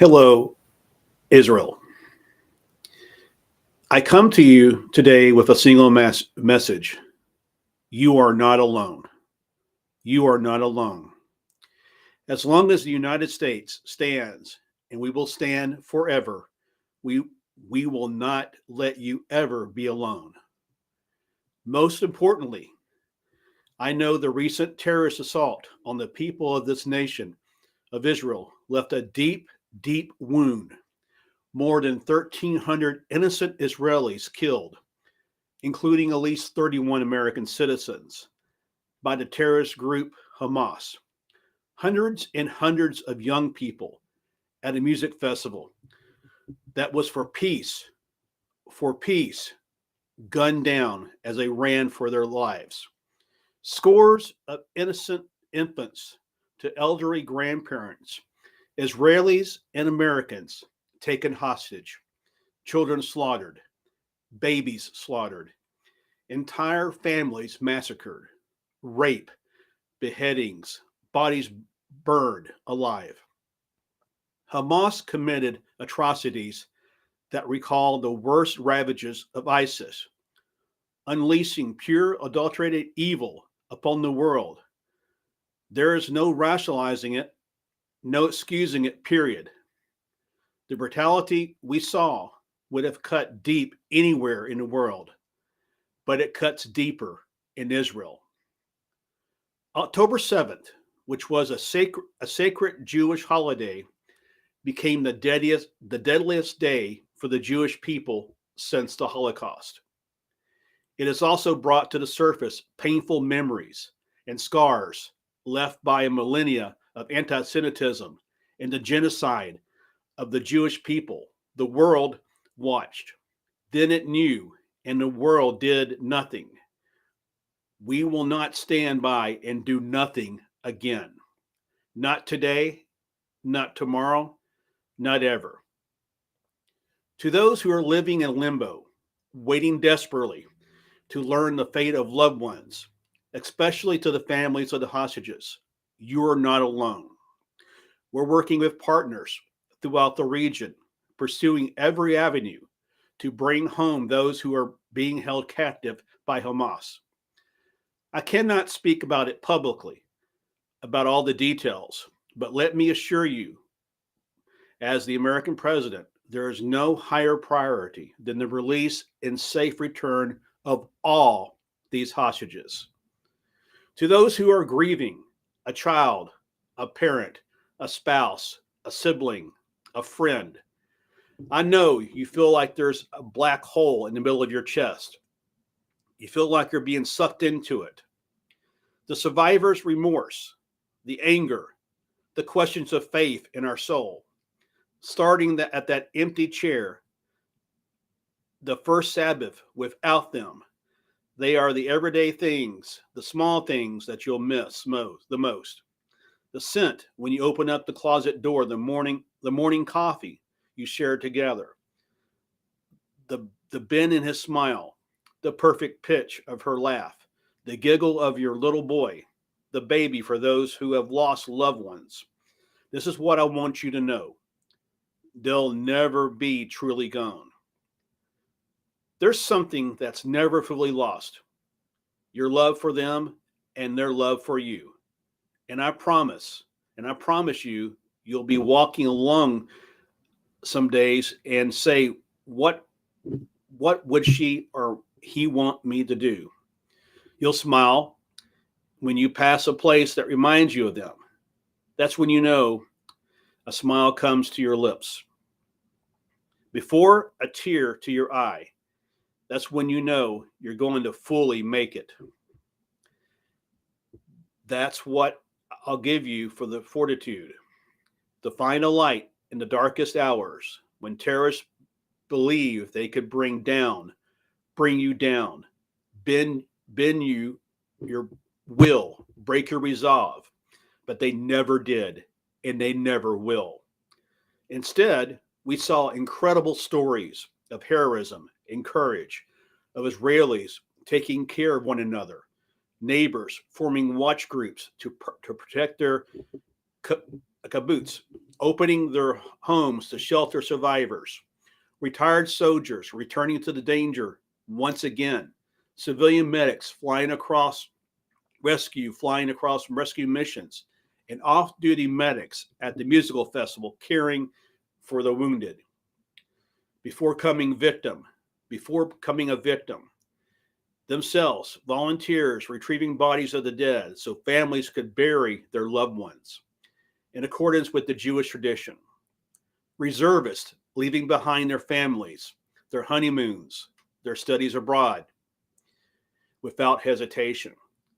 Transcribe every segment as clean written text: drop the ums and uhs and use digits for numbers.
Hello, Israel. I come to you today with a single message. You are not alone. You are not alone. As long as the United States stands, and we will stand forever, we, we will not let you ever be alone. Most importantly, I know the recent terrorist assault on the people of this nation of Israel left a deep, deep wound. More than 1,300 innocent Israelis killed, including at least 31 American citizens, by the terrorist group Hamas. Hundreds and hundreds of young people at a music festival that was for peace, gunned down as they ran for their lives. Scores of innocent infants to elderly grandparents, Israelis and Americans taken hostage, children slaughtered, babies slaughtered, entire families massacred, rape, beheadings, bodies burned alive. Hamas committed atrocities that recall the worst ravages of ISIS, unleashing pure adulterated evil upon the world. There is no rationalizing it, no excusing it, period. The brutality we saw would have cut deep anywhere in the world, but it cuts deeper in Israel. October 7th, which was a sacred Jewish holiday, became the deadliest day for the Jewish people since the Holocaust. It has also brought to the surface painful memories and scars left by a millennia of anti Semitism and the genocide of the Jewish people. The world watched. Then it knew, and the world did nothing. We will not stand by and do nothing again. Not today, not tomorrow, not ever. To those who are living in limbo, waiting desperately to learn the fate of loved ones, especially to the families of the hostages, you are not alone. We're working with partners throughout the region, pursuing every avenue to bring home those who are being held captive by Hamas. I cannot speak about it publicly, about all the details, but let me assure you, as the American president, there is no higher priority than the release and safe return of all these hostages. To those who are grieving, a child, a parent, a spouse, a sibling, a friend, I know you feel like there's a black hole in the middle of your chest. You feel like you're being sucked into it. The survivor's remorse, the anger, the questions of faith in our soul, starting at that empty chair, the first Sabbath without them. They are the everyday things, the small things that you'll miss the most. The scent when you open up the closet door, the morning coffee you shared together, the Ben in his smile, the perfect pitch of her laugh, the giggle of your little boy, the baby for those who have lost loved ones. This is what I want you to know. They'll never be truly gone. There's something that's never fully lost: your love for them and their love for you. And I promise you, you'll be walking along some days and say, what would she or he want me to do? You'll smile when you pass a place that reminds you of them. That's when you know a smile comes to your lips. Before a tear to your eye, that's when you know you're going to fully make it. That's what I'll give you for the fortitude to find a light in the darkest hours when terrorists believe they could bring you down, bend your will, break your resolve, but they never did, and they never will. Instead, we saw incredible stories of heroism and courage, of Israelis taking care of one another, neighbors forming watch groups to protect their kibbutz, opening their homes to shelter survivors, retired soldiers returning to the danger once again, civilian medics flying across rescue missions, and off-duty medics at the musical festival caring for the wounded. Before becoming a victim, themselves, volunteers retrieving bodies of the dead so families could bury their loved ones in accordance with the Jewish tradition. Reservists leaving behind their families, their honeymoons, their studies abroad without hesitation,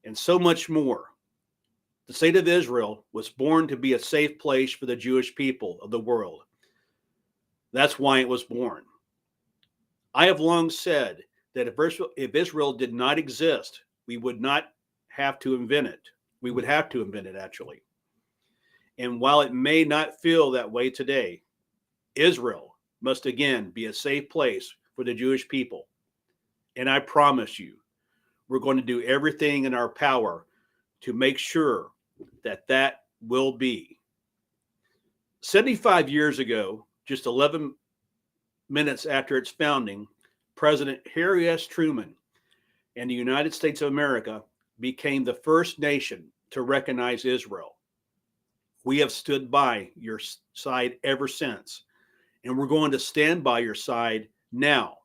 and so much more. The state of Israel was born to be a safe place for the Jewish people of the world. That's why it was born. I have long said that if Israel did not exist, we would not have to invent it. We would have to invent it, actually. And while it may not feel that way today, Israel must again be a safe place for the Jewish people. And I promise you, we're going to do everything in our power to make sure that that will be. 75 years ago, just 11 minutes after its founding, President Harry S. Truman and the United States of America became the first nation to recognize Israel. We have stood by your side ever since, and we're going to stand by your side now.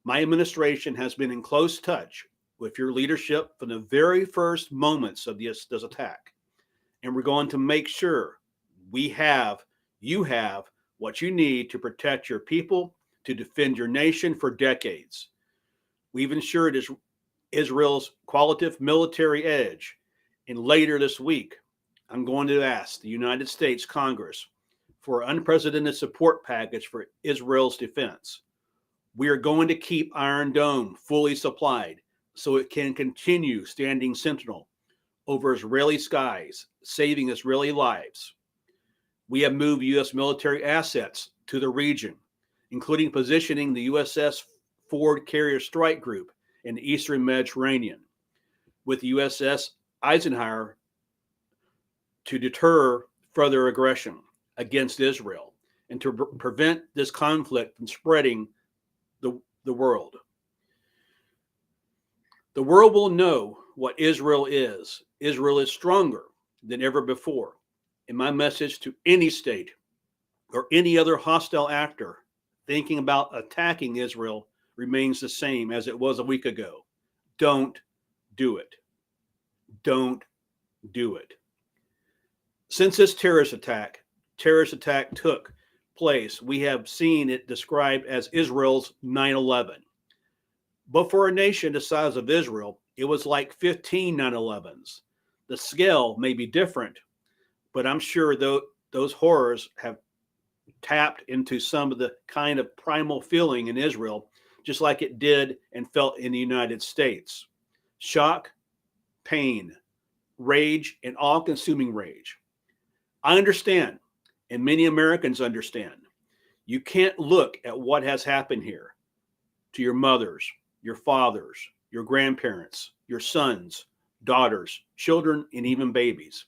My administration has been in close touch with your leadership from the very first moments of this attack, and we're going to make sure you have what you need to protect your people, to defend your nation for decades. We've ensured Israel's qualitative military edge, and later this week, I'm going to ask the United States Congress for an unprecedented support package for Israel's defense. We are going to keep Iron Dome fully supplied so it can continue standing sentinel over Israeli skies, saving Israeli lives. We have moved U.S. military assets to the region, including positioning the USS Ford Carrier Strike Group in the Eastern Mediterranean, with the USS Eisenhower to deter further aggression against Israel and to prevent this conflict from spreading the world. The world will know what Israel is. Israel is stronger than ever before. And my message to any state or any other hostile actor thinking about attacking Israel remains the same as it was a week ago. Don't do it. Don't do it. Since this terrorist attack took place, we have seen it described as Israel's 9/11. But for a nation the size of Israel, it was like 15 9/11s. The scale may be different, but I'm sure those horrors have tapped into some of the kind of primal feeling in Israel, just like it did and felt in the United States. Shock, pain, rage, and all-consuming rage. I understand, and many Americans understand. You can't look at what has happened here to your mothers, your fathers, your grandparents, your sons, daughters, children, and even babies,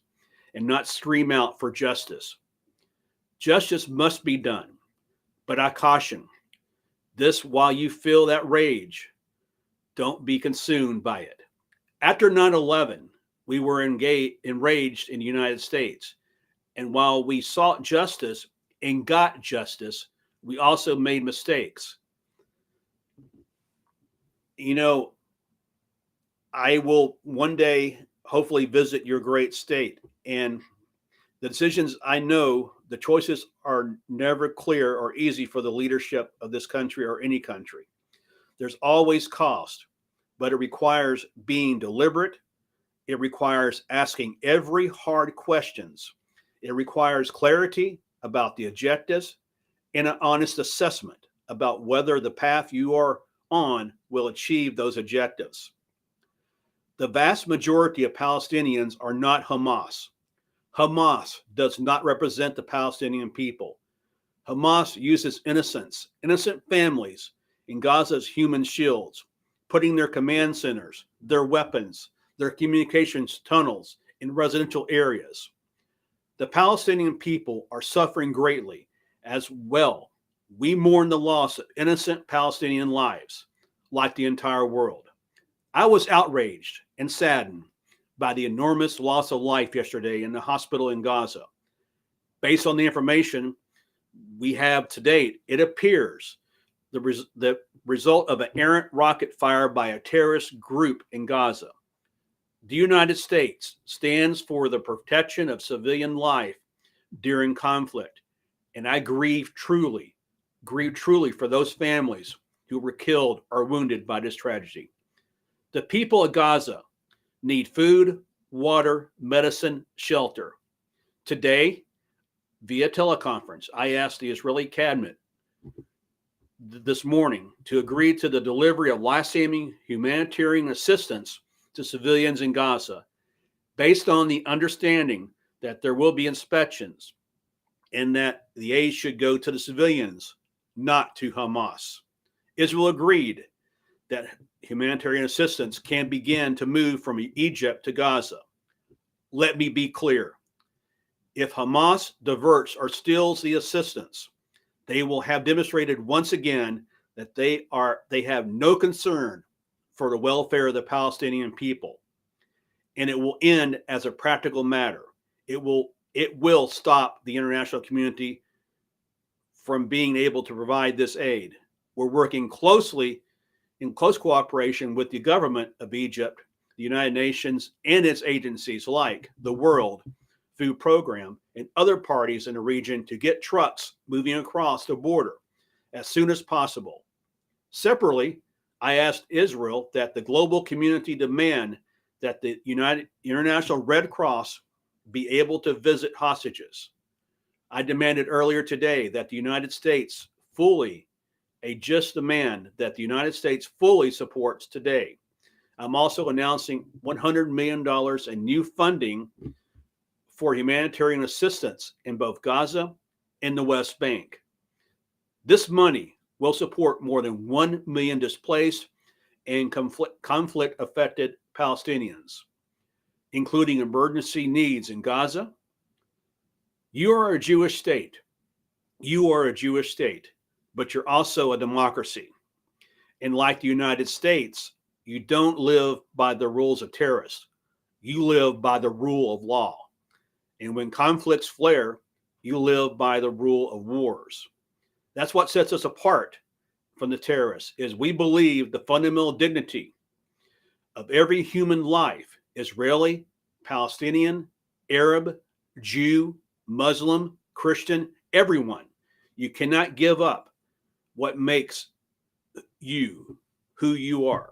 and not scream out for justice. Justice must be done, but I caution this: while you feel that rage, don't be consumed by it. After 9/11, we were enraged in the United States. And while we sought justice and got justice, we also made mistakes. You know, I will one day hopefully visit your great state. And the decisions, I know the choices are never clear or easy for the leadership of this country or any country. There's always cost, but it requires being deliberate. It requires asking every hard questions. It requires clarity about the objectives and an honest assessment about whether the path you are on will achieve those objectives. The vast majority of Palestinians are not Hamas. Hamas does not represent the Palestinian people. Hamas uses innocent families in Gaza's human shields, putting their command centers, their weapons, their communications tunnels in residential areas. The Palestinian people are suffering greatly as well. We mourn the loss of innocent Palestinian lives, like the entire world. I was outraged and saddened by the enormous loss of life yesterday in the hospital in Gaza. Based on the information we have to date, it appears the result of an errant rocket fire by a terrorist group in Gaza. The United States stands for the protection of civilian life during conflict, and I grieve truly for those families who were killed or wounded by this tragedy. The people of Gaza need food, water, medicine, shelter. Today, via teleconference, I asked the Israeli cabinet this morning to agree to the delivery of life-saving humanitarian assistance to civilians in Gaza, based on the understanding that there will be inspections and that the aid should go to the civilians, not to Hamas. Israel agreed that humanitarian assistance can begin to move from Egypt to Gaza. Let me be clear. If Hamas diverts or steals the assistance, they will have demonstrated once again that they have no concern for the welfare of the Palestinian people. And it will end as a practical matter. It will stop the international community from being able to provide this aid. We're working closely in close cooperation with the government of Egypt, the United Nations, and its agencies like the World Food Program and other parties in the region to get trucks moving across the border as soon as possible. Separately, I asked Israel that the global community demand that the International Red Cross be able to visit hostages. I demanded earlier today that the United States a just demand that the United States fully supports today. I'm also announcing $100 million in new funding for humanitarian assistance in both Gaza and the West Bank. This money will support more than 1 million displaced and conflict-affected Palestinians, including emergency needs in Gaza. You are a Jewish state. You are a Jewish state, but you're also a democracy. And like the United States, you don't live by the rules of terrorists. You live by the rule of law. And when conflicts flare, you live by the rule of wars. That's what sets us apart from the terrorists, is we believe the fundamental dignity of every human life, Israeli, Palestinian, Arab, Jew, Muslim, Christian, everyone. You cannot give up what makes you who you are.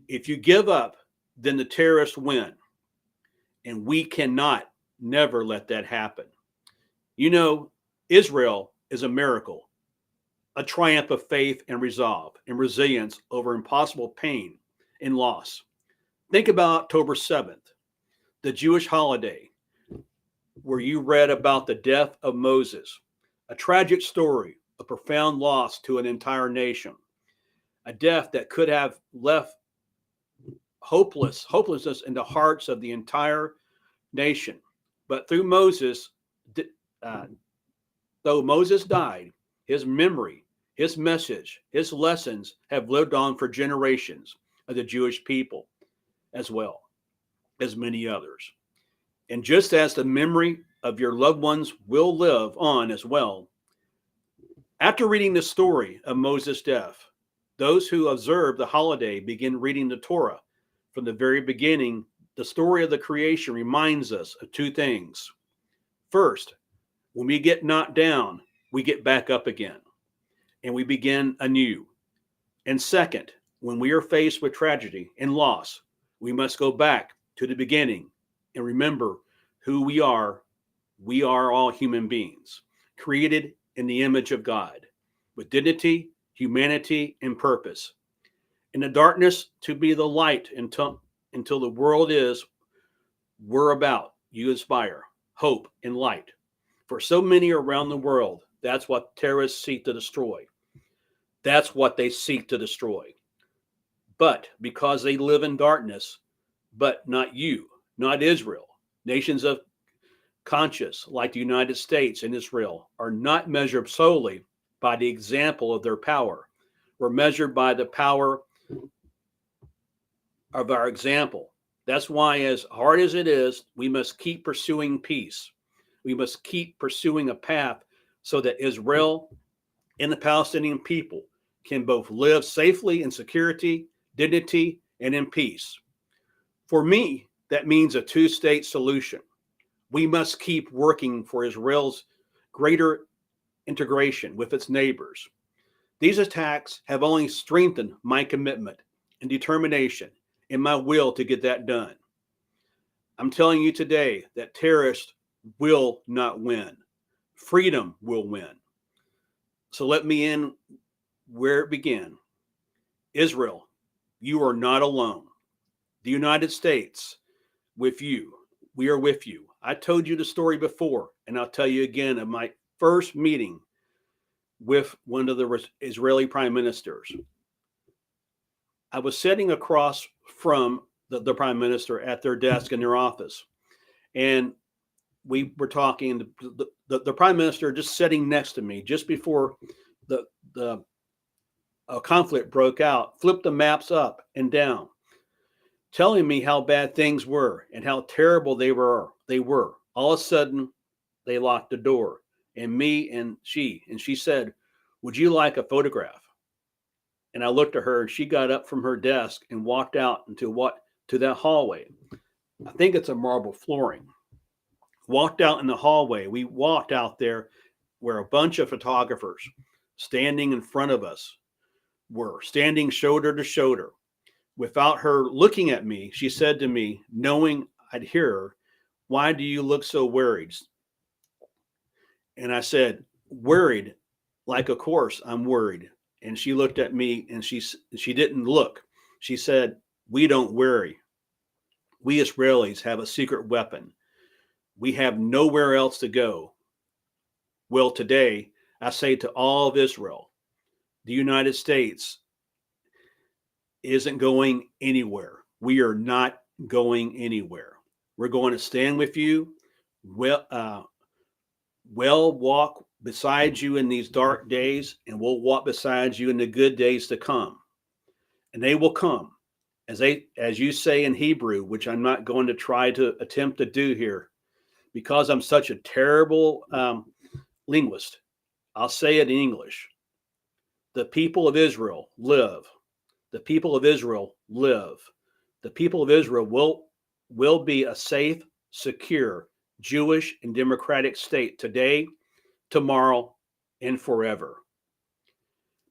If you give up, then the terrorists win. And we cannot never let that happen. You know, Israel is a miracle, a triumph of faith and resolve and resilience over impossible pain and loss. Think about October 7th, the Jewish holiday, where you read about the death of Moses, a tragic story, a profound loss to an entire nation, a death that could have left hopelessness in the hearts of the entire nation. But through Moses, though Moses died, his memory, his message, his lessons have lived on for generations of the Jewish people, as well as many others. And just as the memory of your loved ones will live on as well, after reading the story of Moses' death, those who observe the holiday begin reading the Torah. From the very beginning, the story of the creation reminds us of two things. First, when we get knocked down, we get back up again, and we begin anew. And second, when we are faced with tragedy and loss, we must go back to the beginning and remember who we are. We are all human beings, created in the image of God, with dignity, humanity, and purpose. In the darkness, to be the light until the world is we're about. You inspire hope and light. For so many around the world, that's what terrorists seek to destroy. That's what they seek to destroy. But because they live in darkness, but not you, not Israel, nations of conscious, like the United States and Israel, are not measured solely by the example of their power. We're measured by the power of our example. That's why, as hard as it is, we must keep pursuing peace. We must keep pursuing a path so that Israel and the Palestinian people can both live safely in security, dignity, and in peace. For me, that means a two-state solution. We must keep working for Israel's greater integration with its neighbors. These attacks have only strengthened my commitment and determination and my will to get that done. I'm telling you today that terrorists will not win. Freedom will win. So let me end where it began. Israel, you are not alone. The United States, with you. We are with you. I told you the story before, and I'll tell you again of my first meeting with one of the Israeli prime ministers. I was sitting across from the prime minister at their desk in their office, and we were talking. The prime minister just sitting next to me just before the conflict broke out, flipped the maps up and down, telling me how bad things were and how terrible they were. All of a sudden, they locked the door, and me and she said, "Would you like a photograph?" And I looked at her, and she got up from her desk and walked out to that hallway. I think it's a marble flooring. Walked out in the hallway. We walked out there where a bunch of photographers standing in front of us were standing shoulder to shoulder. Without her looking at me, she said to me, knowing I'd hear her, "Why do you look so worried?" And I said, "Worried? Like, of course I'm worried." And she looked at me, and she didn't look. She said, "We don't worry. We Israelis have a secret weapon. We have nowhere else to go." Well, today I say to all of Israel, the United States isn't going anywhere. We are not going anywhere. We're going to stand with you. We'll walk beside you in these dark days, and we'll walk beside you in the good days to come. And they will come, as you say in Hebrew, which I'm not going to try to attempt to do here, because I'm such a terrible linguist. I'll say it in English. The people of Israel live. The people of Israel live. The people of Israel will be a safe, secure, Jewish and democratic state today, tomorrow, and forever.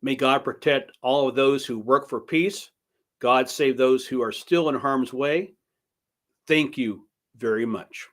May God protect all of those who work for peace. God save those who are still in harm's way. Thank you very much.